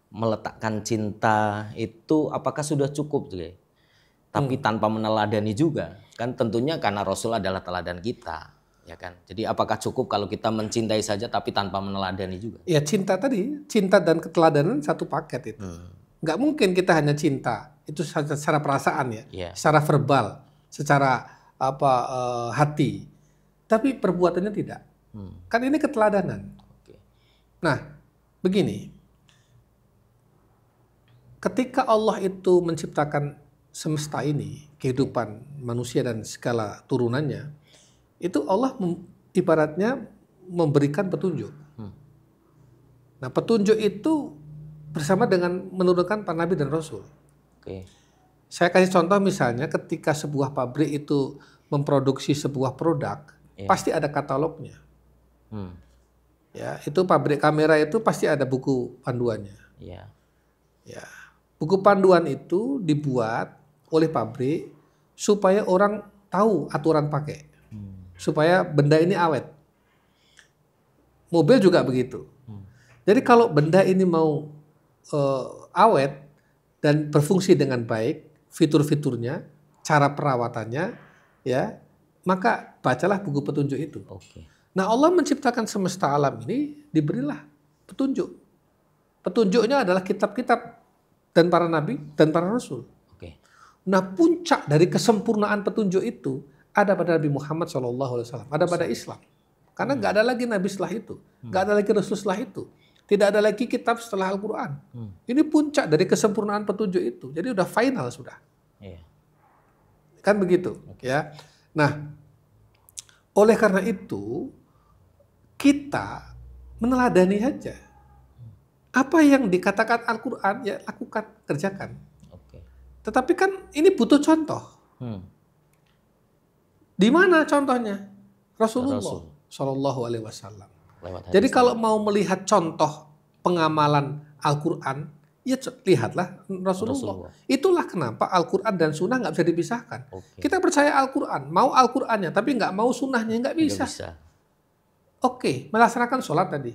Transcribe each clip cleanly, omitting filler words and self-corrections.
meletakkan cinta itu apakah sudah cukup, tapi tanpa meneladani juga, kan tentunya karena Rasul adalah teladan kita, ya kan. Jadi apakah cukup kalau kita mencintai saja tapi tanpa meneladani juga? Ya cinta tadi, cinta dan keteladanan satu paket itu. Nggak mungkin kita hanya cinta, itu secara perasaan ya, secara verbal, secara hati, tapi perbuatannya tidak. Kan ini keteladanan. Nah, begini. Ketika Allah itu menciptakan semesta ini, kehidupan manusia dan segala turunannya, itu Allah ibaratnya memberikan petunjuk. Nah, petunjuk itu bersama dengan menurunkan para nabi dan rasul. Saya kasih contoh misalnya ketika sebuah pabrik itu memproduksi sebuah produk, pasti ada katalognya. Ya, itu pabrik kamera itu pasti ada buku panduannya. Ya. Buku panduan itu dibuat oleh pabrik supaya orang tahu aturan pakai, supaya benda ini awet. Mobil juga begitu. Jadi kalau benda ini mau awet dan berfungsi dengan baik, fitur-fiturnya, cara perawatannya, ya, maka bacalah buku petunjuk itu. Nah, Allah menciptakan semesta alam ini, diberilah petunjuk. Petunjuknya adalah kitab-kitab dan para nabi dan para rasul. Nah, puncak dari kesempurnaan petunjuk itu ada pada Nabi Muhammad SAW, ada pada Islam. Karena nggak ada lagi nabi setelah itu, nggak ada lagi rasul setelah itu, tidak ada lagi kitab setelah Al-Quran. Ini puncak dari kesempurnaan petunjuk itu. Jadi udah final sudah. Kan begitu, ya. Nah, oleh karena itu kita meneladani saja. Apa yang dikatakan Al-Quran, ya lakukan, kerjakan. Tetapi kan ini butuh contoh. Di mana contohnya? Rasulullah Shallallahu Alaihi Wasallam. Jadi kalau mau melihat contoh pengamalan Al-Quran, ya lihatlah Rasulullah. Itulah kenapa Al-Quran dan Sunnah nggak bisa dipisahkan. Kita percaya Al-Quran, mau Al-Qurannya, tapi nggak mau Sunnahnya, nggak bisa. Melaksanakan sholat tadi.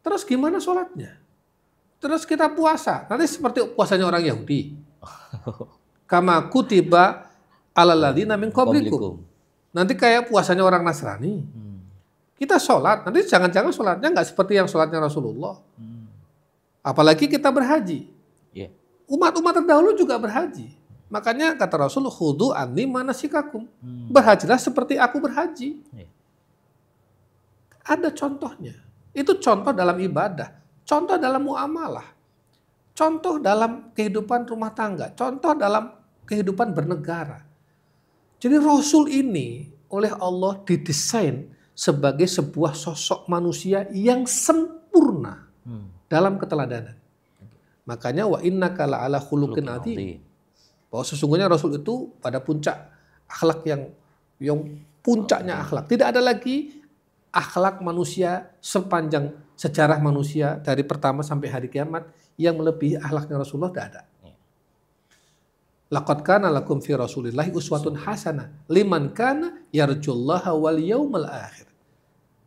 Terus gimana sholatnya? Terus kita puasa, nanti seperti puasanya orang Yahudi. Kama kutiba alal ladzina min qablikum. Nanti kayak puasanya orang Nasrani. Kita sholat, nanti jangan-jangan sholatnya nggak seperti yang sholatnya Rasulullah. Apalagi kita berhaji. Umat-umat terdahulu juga berhaji. Makanya kata Rasul, khudu anni manasikakum. Berhajilah seperti aku berhaji. Ada contohnya. Itu contoh dalam ibadah. Contoh dalam muamalah, contoh dalam kehidupan rumah tangga, contoh dalam kehidupan bernegara. Jadi Rasul ini oleh Allah didesain sebagai sebuah sosok manusia yang sempurna dalam keteladanan. Makanya wa innaka la'ala khuluqin adzim. Bahwa sesungguhnya Rasul itu pada puncak akhlak yang puncaknya akhlak. Tidak ada lagi akhlak manusia sepanjang sejarah manusia dari pertama sampai hari kiamat yang melebihi akhlaknya Rasulullah, tidak ada. Laqad kana lakum fi Rasulillahi uswatun hasanah liman kana yarjullaha wal yaumal akhir.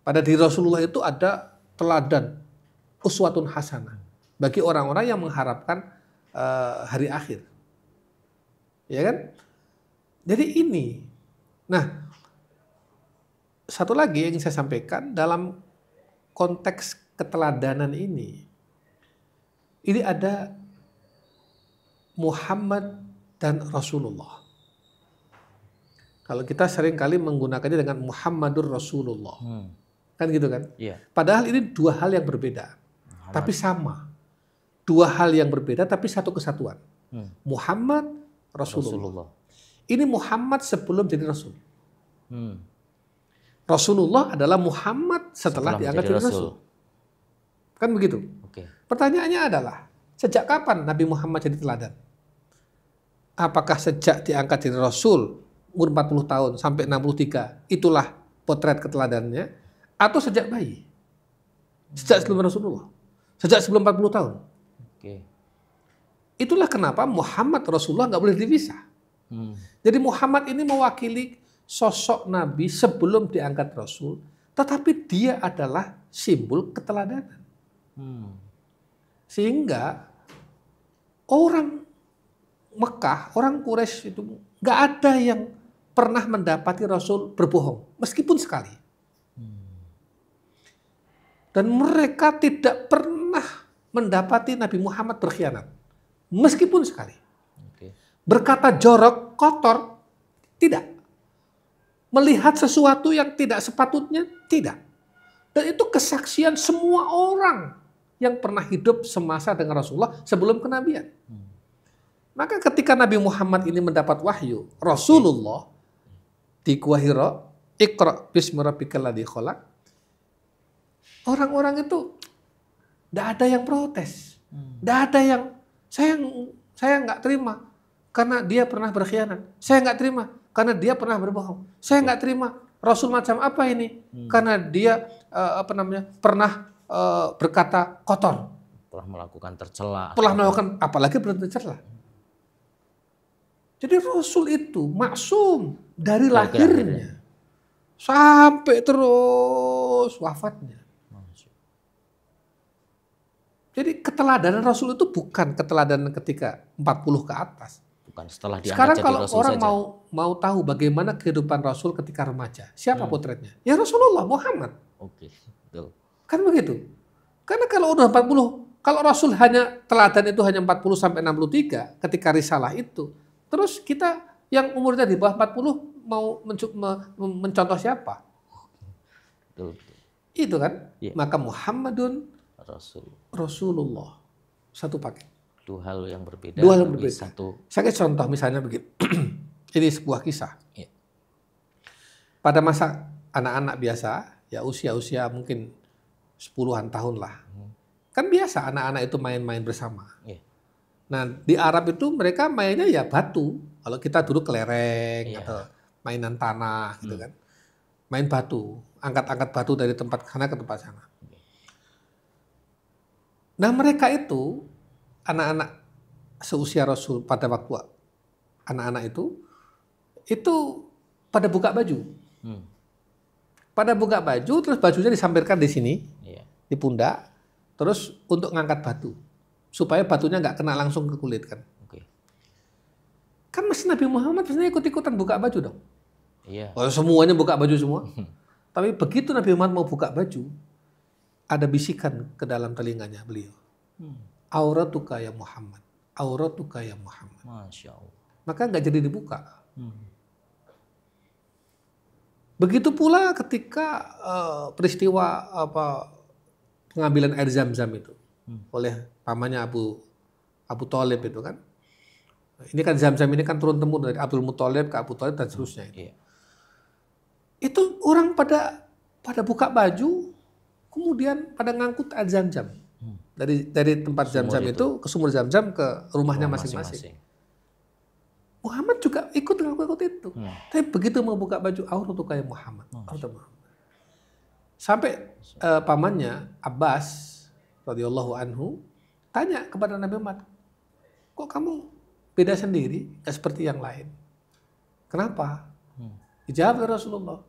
Pada diri Rasulullah itu ada teladan uswatun hasanah bagi orang-orang yang mengharapkan hari akhir. Ya kan? Jadi ini. Nah, satu lagi yang saya sampaikan dalam konteks keteladanan ini ada Muhammad dan Rasulullah. Kalau kita sering kali menggunakannya dengan Muhammadur Rasulullah. Kan gitu kan? Padahal ini dua hal yang berbeda. Tapi sama. Dua hal yang berbeda tapi satu kesatuan. Muhammad Rasulullah. Ini Muhammad sebelum jadi Rasul. Rasulullah adalah Muhammad setelah diangkat jadi Rasul. Kan begitu? Pertanyaannya adalah, sejak kapan Nabi Muhammad jadi teladan? Apakah sejak diangkat jadi Rasul, umur 40 tahun sampai 63, itulah potret keteladanannya? Atau sejak bayi? Sejak sebelum Rasulullah? Sejak sebelum 40 tahun? Itulah kenapa Muhammad Rasulullah nggak boleh dipisah. Jadi Muhammad ini mewakili sosok Nabi sebelum diangkat Rasul, tetapi dia adalah simbol keteladanan. Sehingga orang Mekah, orang Quraisy itu nggak ada yang pernah mendapati Rasul berbohong, meskipun sekali. Dan mereka tidak pernah mendapati Nabi Muhammad berkhianat, meskipun sekali. Oke. Berkata jorok, kotor, tidak. Melihat sesuatu yang tidak sepatutnya, tidak. Dan itu kesaksian semua orang yang pernah hidup semasa dengan Rasulullah sebelum kenabian. Maka ketika Nabi Muhammad ini mendapat wahyu, Rasulullah di Gua Hira, Iqra bismi rabbikal ladzi khalaq. Orang-orang itu tidak ada yang protes. Tidak ada yang saya nggak terima karena dia pernah berkhianat. Saya nggak terima karena dia pernah berbohong. Saya nggak terima Rasul macam apa ini karena dia pernah berkata kotor. Telah melakukan tercela. Telah melakukan, apalagi tercela. Jadi Rasul itu maksum dari lahirnya sampai terus wafatnya. Jadi keteladanan Rasul itu bukan keteladanan ketika 40 ke atas. Bukan setelah diangkat Sekarang jadi kalau Rasul orang saja. mau tahu bagaimana kehidupan Rasul ketika remaja, siapa potretnya? Ya Rasulullah Muhammad. Oke, betul. Kan begitu. Karena kalau udah 40, kalau Rasul hanya teladan itu hanya 40 sampai 63 ketika risalah itu, terus kita yang umurnya di bawah 40 mau mencontoh siapa? Betul. Itu kan? Iya. Maka Muhammadun Rasul. Rasulullah. Satu paket. Dua hal yang berbeda. Dua hal yang tapi berbeda. Satu. Saya kasih contoh misalnya begini. Ini sebuah kisah. Iya. Pada masa anak-anak biasa, ya usia-usia mungkin 10-an tahun lah. Kan biasa anak-anak itu main-main bersama. Iya. Nah di Arab itu mereka mainnya ya batu. Kalau kita dulu kelereng Iya. atau mainan tanah gitu kan. Main batu. Angkat-angkat batu dari tempat sana ke tempat sana. Nah mereka itu anak-anak seusia Rasul pada waktu anak-anak itu pada buka baju. Pada buka baju terus bajunya disampirkan di sini, di pundak, terus untuk ngangkat batu supaya batunya nggak kena langsung ke kulit kan. Kan Mas Nabi Muhammad biasanya ikut-ikutan buka baju dong. Iya. Oh, semuanya buka baju semua. Tapi begitu Nabi Muhammad mau buka baju, ada bisikan ke dalam telinganya beliau. Auratuka ya Muhammad. Auratuka ya Muhammad. Masya Allah. Maka nggak jadi dibuka. Begitu pula ketika peristiwa pengambilan air Zam-Zam itu oleh pamannya Abu Thalib itu kan. Ini kan Zam-Zam ini kan turun temurun dari Abdul Muthalib ke Abu Thalib dan seterusnya. Itu orang pada buka baju, kemudian pada ngangkut air Zam-Zam. Dari tempat Zam-Zam itu ke sumur Zam-Zam ke rumahnya masing-masing. Muhammad juga ikut itu. Tapi begitu mau buka baju, auratuka ya Muhammad. Sampai pamannya Abbas radhiyallahu anhu tanya kepada Nabi Muhammad, kok kamu beda sendiri, gak seperti yang lain? Kenapa? Dijawab Rasulullah,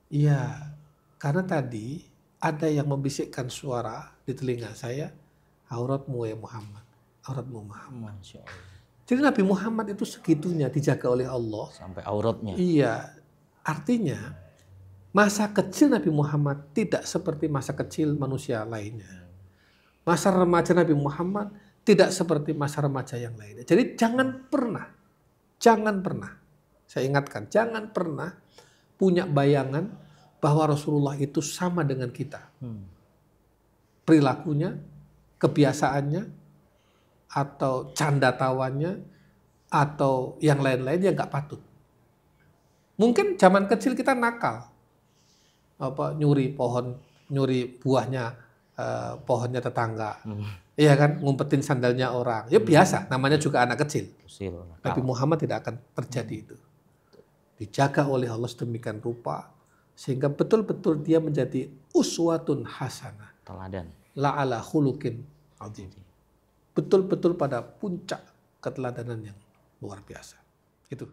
iya, karena tadi ada yang membisikkan suara di telinga saya, auratmu ya Muhammad, auratmu Muhammad. Masya Allah. Jadi Nabi Muhammad itu segitunya dijaga oleh Allah. Sampai auratnya. Iya, artinya masa kecil Nabi Muhammad tidak seperti masa kecil manusia lainnya. Masa remaja Nabi Muhammad tidak seperti masa remaja yang lainnya. Jadi jangan pernah, saya ingatkan, jangan pernah punya bayangan bahwa Rasulullah itu sama dengan kita. Perilakunya, kebiasaannya, atau canda tawanya, atau yang lain-lainnya nggak patut. Mungkin zaman kecil kita nakal, nyuri buahnya pohonnya tetangga, iya kan, ngumpetin sandalnya orang, ya biasa, namanya juga anak kecil. Nabi Muhammad tidak akan terjadi itu. Dijaga oleh Allah sedemikian rupa sehingga betul-betul dia menjadi uswatun hasanah. Teladan. La'ala khuluqin azim. Betul-betul pada puncak keteladanan yang luar biasa. Itu.